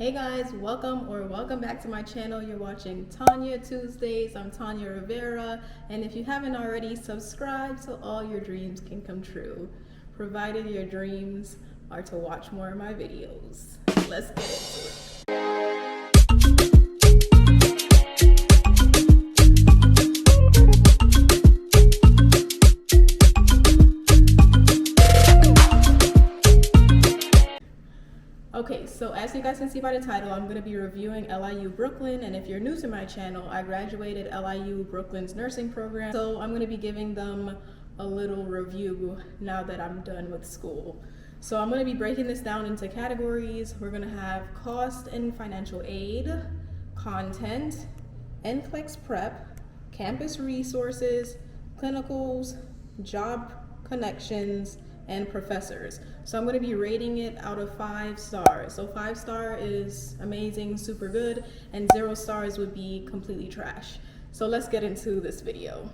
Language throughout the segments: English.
Hey guys, welcome back to my channel. You're watching Tonya Tuesdays. I'm Tonya Rivera, and if you haven't already, subscribe so all your dreams can come true, provided your dreams are to watch more of my videos. Let's get into it. Okay, so as you guys can see by the title, I'm going to be reviewing LIU Brooklyn, and if you're new to my channel, I graduated LIU Brooklyn's nursing program, so I'm going to be giving them a little review now that I'm done with school. So I'm going to be breaking this down into categories. We're going to have cost and financial aid, content, NCLEX prep, campus resources, clinicals, job connections, and professors. So I'm going to be rating it out of 5 stars. So 5 star is amazing, super good, and 0 stars would be completely trash. So let's get into this video.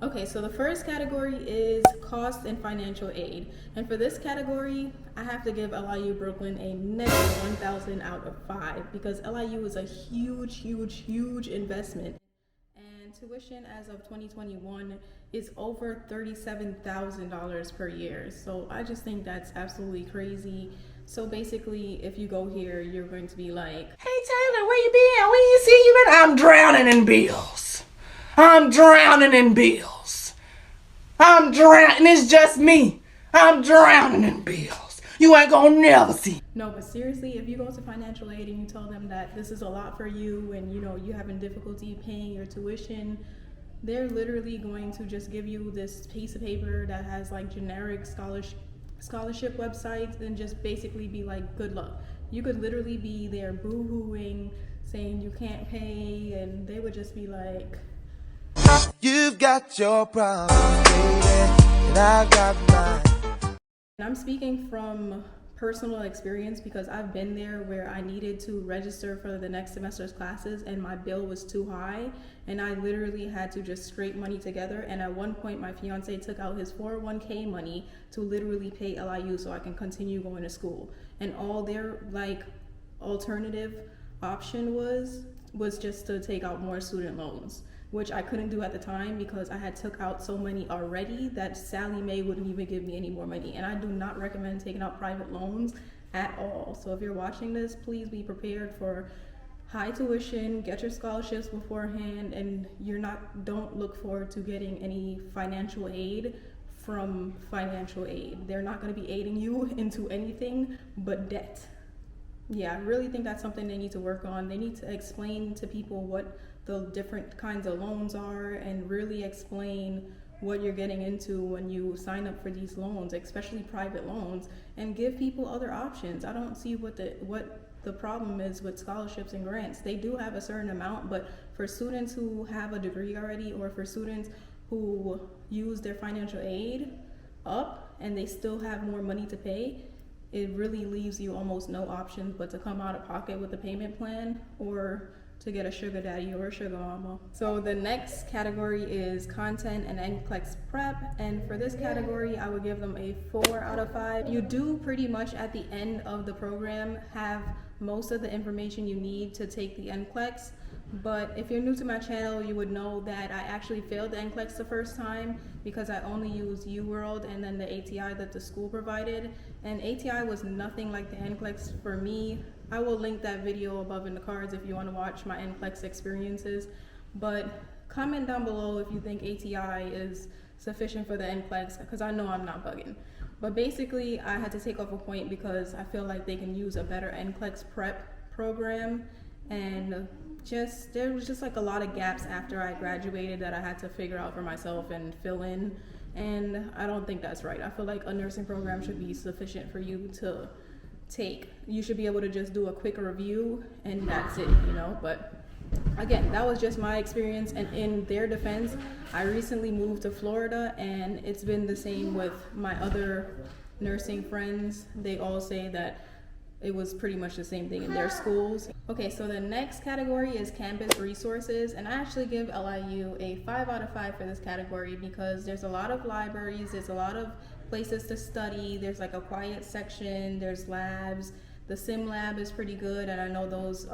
Okay, so the first category is cost and financial aid. And for this category, I have to give LIU Brooklyn a negative 1,000 out of 5 because LIU is a huge investment. Tuition as of 2021 is over $37,000 per year. So I just think that's absolutely crazy. So basically, if you go here, you're going to be like, "Hey Taylor, where you been? Where you see you been?" I'm drowning in bills. I'm drowning in bills. I'm drowning. It's just me. I'm drowning in bills. You ain't gonna never see. No, but seriously, if you go to financial aid and you tell them that this is a lot for you and you're having difficulty paying your tuition, they're literally going to just give you this piece of paper that has like generic scholarship websites and just basically be like, good luck. You could literally be there boo-hooing, saying you can't pay, and they would just be like, "You've got your problems, baby, and I got mine." And I'm speaking from personal experience because I've been there where I needed to register for the next semester's classes and my bill was too high and I literally had to just scrape money together, and at one point my fiance took out his 401k money to literally pay LIU so I can continue going to school, and all their like alternative option was just to take out more student loans, which I couldn't do at the time because I had took out so many already that Sally Mae wouldn't even give me any more money. And I do not recommend taking out private loans at all. So if you're watching this, please be prepared for high tuition, get your scholarships beforehand, and don't look forward to getting any financial aid from financial aid. They're not going to be aiding you into anything but debt. Yeah, I really think that's something they need to work on. They need to explain to people what the different kinds of loans are and really explain what you're getting into when you sign up for these loans, especially private loans, and give people other options. I don't see what the problem is with scholarships and grants. They do have a certain amount, but for students who have a degree already, or for students who use their financial aid up and they still have more money to pay, it really leaves you almost no options but to come out of pocket with a payment plan or to get a sugar daddy or a sugar mama. So the next category is content and NCLEX prep, and for this category I would give them a 4 out of 5. You do pretty much at the end of the program have most of the information you need to take the NCLEX, but if you're new to my channel, you would know that I actually failed the NCLEX the first time because I only used UWorld and then the ATI that the school provided, and ATI was nothing like the NCLEX for me. I will link that video above in the cards if you want to watch my NCLEX experiences, but comment down below if you think ATI is sufficient for the NCLEX, because I know I'm not bugging. But basically I had to take off a point because I feel like they can use a better NCLEX prep program, and there was just like a lot of gaps after I graduated that I had to figure out for myself and fill in, and I don't think that's right. I feel like a nursing program should be sufficient for you to take. You should be able to just do a quick review and that's it, but again, that was just my experience, and in their defense, I recently moved to Florida and it's been the same with my other nursing friends. They all say that it was pretty much the same thing in their schools. Okay, so the next category is campus resources, and I actually give LIU a 5 out of 5 for this category because there's a lot of libraries, there's a lot of places to study, there's like a quiet section, there's labs, The sim lab is pretty good, and I know those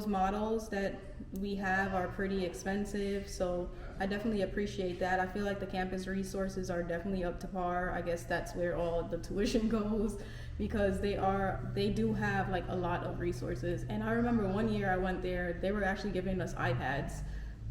models that we have are pretty expensive, so I definitely appreciate that. I feel like the campus resources are definitely up to par. I guess that's where all the tuition goes, because they do have like a lot of resources. And I remember one year I went there, they were actually giving us iPads.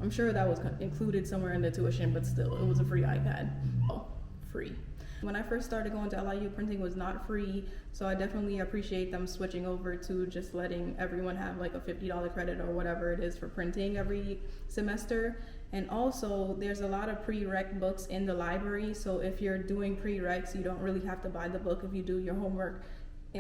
I'm sure that was included somewhere in the tuition, but still, it was a free iPad. Oh, free. When I first started going to LIU, printing was not free, so I definitely appreciate them switching over to just letting everyone have like a $50 credit or whatever it is for printing every semester. And also, there's a lot of prereq books in the library, so if you're doing prereqs, you don't really have to buy the book if you do your homework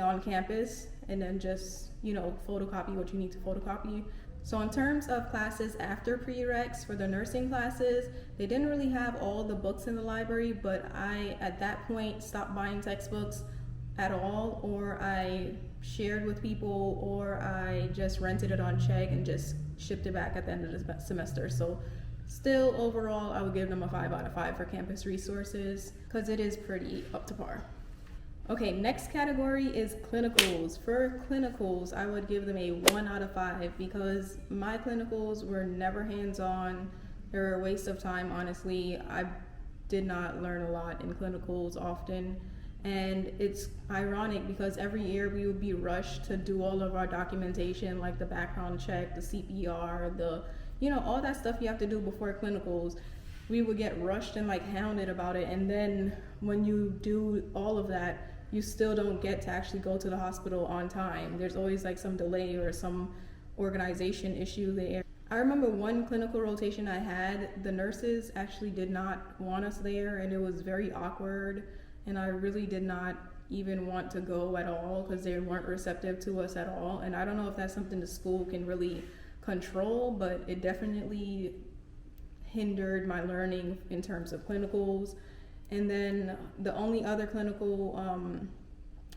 on campus, and then just, photocopy what you need to photocopy. So in terms of classes after prereqs, for the nursing classes, they didn't really have all the books in the library, but I, at that point, stopped buying textbooks at all, or I shared with people, or I just rented it on check and just shipped it back at the end of the semester. So still, overall, I would give them a 5 out of 5 for campus resources, because it is pretty up to par. Okay, next category is clinicals. For clinicals, I would give them a 1 out of 5 because my clinicals were never hands-on. They were a waste of time, honestly. I did not learn a lot in clinicals often. And it's ironic because every year we would be rushed to do all of our documentation, like the background check, the CPR, all that stuff you have to do before clinicals. We would get rushed and like hounded about it. And then when you do all of that, you still don't get to actually go to the hospital on time. There's always like some delay or some organization issue there. I remember one clinical rotation I had, the nurses actually did not want us there, and it was very awkward, and I really did not even want to go at all because they weren't receptive to us at all. And I don't know if that's something the school can really control, but it definitely hindered my learning in terms of clinicals. And then the only other clinical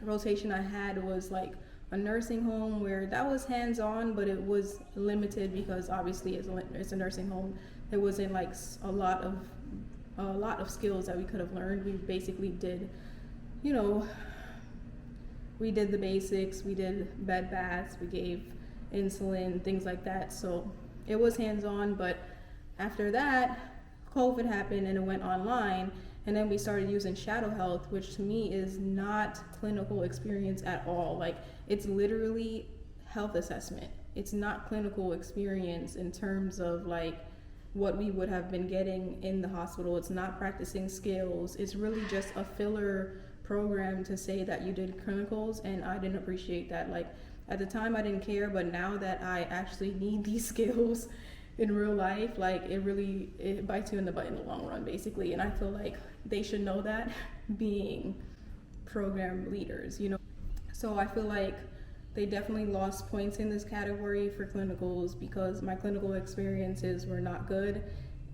rotation I had was like a nursing home, where that was hands-on, but it was limited because obviously it's a nursing home. There wasn't like a lot of skills that we could have learned. We basically did, we did the basics. We did bed baths. We gave insulin, things like that. So it was hands-on, but after that, COVID happened and it went online. And then we started using Shadow Health, which to me is not clinical experience at all. Like, it's literally health assessment. It's not clinical experience in terms of like what we would have been getting in the hospital. It's not practicing skills. It's really just a filler program to say that you did clinicals, and I didn't appreciate that. Like, at the time I didn't care, but now that I actually need these skills in real life, like it bites you in the butt in the long run, basically. And I feel like they should know that, being program leaders, So I feel like they definitely lost points in this category for clinicals because my clinical experiences were not good.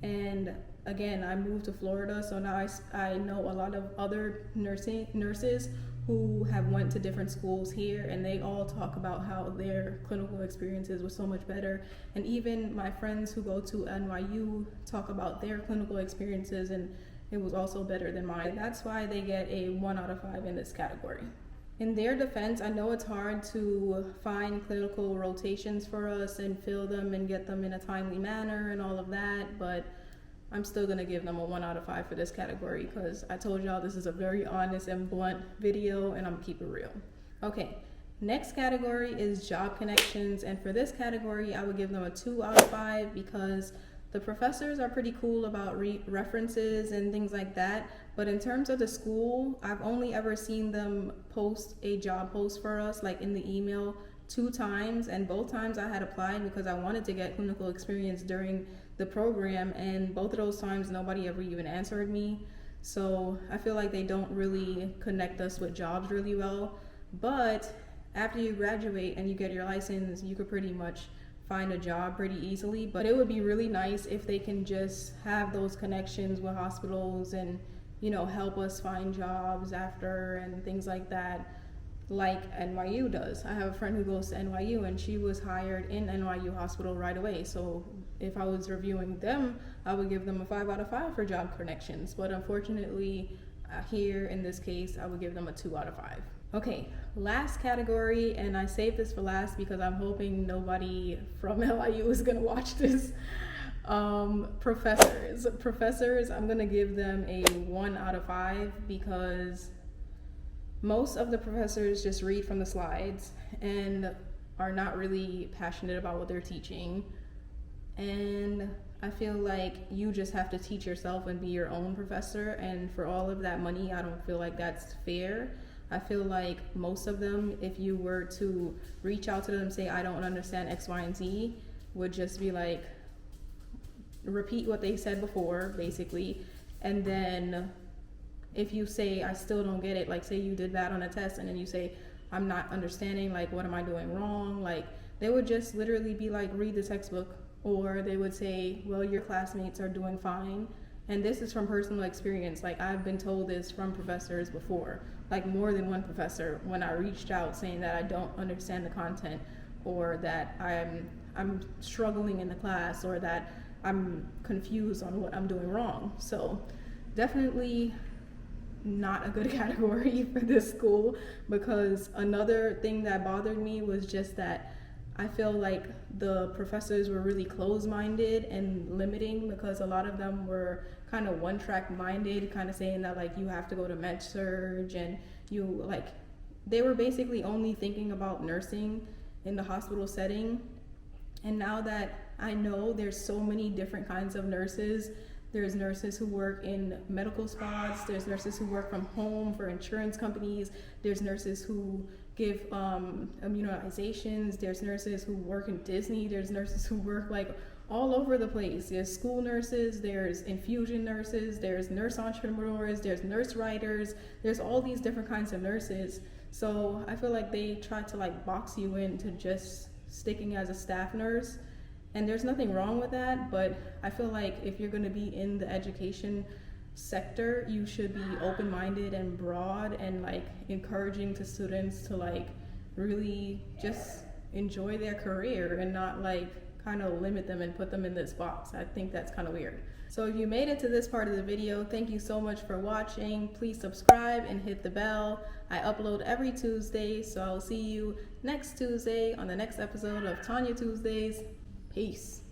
And again, I moved to Florida, so now I know a lot of other nurses who have went to different schools here, and they all talk about how their clinical experiences were so much better. And even my friends who go to NYU talk about their clinical experiences, and it was also better than mine. That's why they get a 1 out of 5 in this category. In their defense, I know it's hard to find clinical rotations for us and fill them and get them in a timely manner and all of that, but I'm still gonna give them a 1 out of 5 for this category because I told y'all this is a very honest and blunt video, and I'm gonna keep it real. Okay, next category is job connections, and for this category, I would give them a 2 out of 5 because the professors are pretty cool about references and things like that, but in terms of the school, I've only ever seen them post a job post for us, like in the email, 2 times, and both times I had applied because I wanted to get clinical experience during the program, and both of those times nobody ever even answered me. So I feel like they don't really connect us with jobs really well, but after you graduate and you get your license, you could pretty much find a job pretty easily. But it would be really nice if they can just have those connections with hospitals and help us find jobs after and things like that, like NYU does. I have a friend who goes to NYU, and she was hired in NYU hospital right away. So if I was reviewing them, I would give them a 5 out of 5 for job connections. But unfortunately, here in this case, I would give them a 2 out of 5. Okay, last category, and I saved this for last because I'm hoping nobody from LIU is gonna watch this. Professors, I'm gonna give them a 1 out of 5 because most of the professors just read from the slides and are not really passionate about what they're teaching. And I feel like you just have to teach yourself and be your own professor, and for all of that money, I don't feel like that's fair. I feel like most of them, if you were to reach out to them and say, I don't understand X, Y, and Z, would just be like, repeat what they said before, basically. And then if you say, I still don't get it, like say you did bad on a test and then you say, I'm not understanding, like what am I doing wrong? Like they would just literally be like, read the textbook. Or they would say, well, your classmates are doing fine. And this is from personal experience. Like I've been told this from professors before, like more than one professor, when I reached out saying that I don't understand the content, or that I'm struggling in the class, or that I'm confused on what I'm doing wrong. So definitely not a good category for this school, because another thing that bothered me was just that I feel like the professors were really closed-minded and limiting, because a lot of them were kind of one-track minded, kind of saying that like you have to go to med surg, and you like, they were basically only thinking about nursing in the hospital setting. And now that I know there's so many different kinds of nurses, there's nurses who work in medical spas, there's nurses who work from home for insurance companies, there's nurses who give immunizations, there's nurses who work in Disney, there's nurses who work like all over the place. There's school nurses, there's infusion nurses, there's nurse entrepreneurs, there's nurse writers, there's all these different kinds of nurses. So I feel like they try to like box you into just sticking as a staff nurse. And there's nothing wrong with that, but I feel like if you're gonna be in the education sector, you should be open-minded and broad and like encouraging to students to like really just enjoy their career and not like kind of limit them and put them in this box. I think that's kind of weird. So if you made it to this part of the video, thank you so much for watching. Please subscribe and hit the bell. I upload every Tuesday, so I'll see you next Tuesday on the next episode of Tonya Tuesdays. Peace.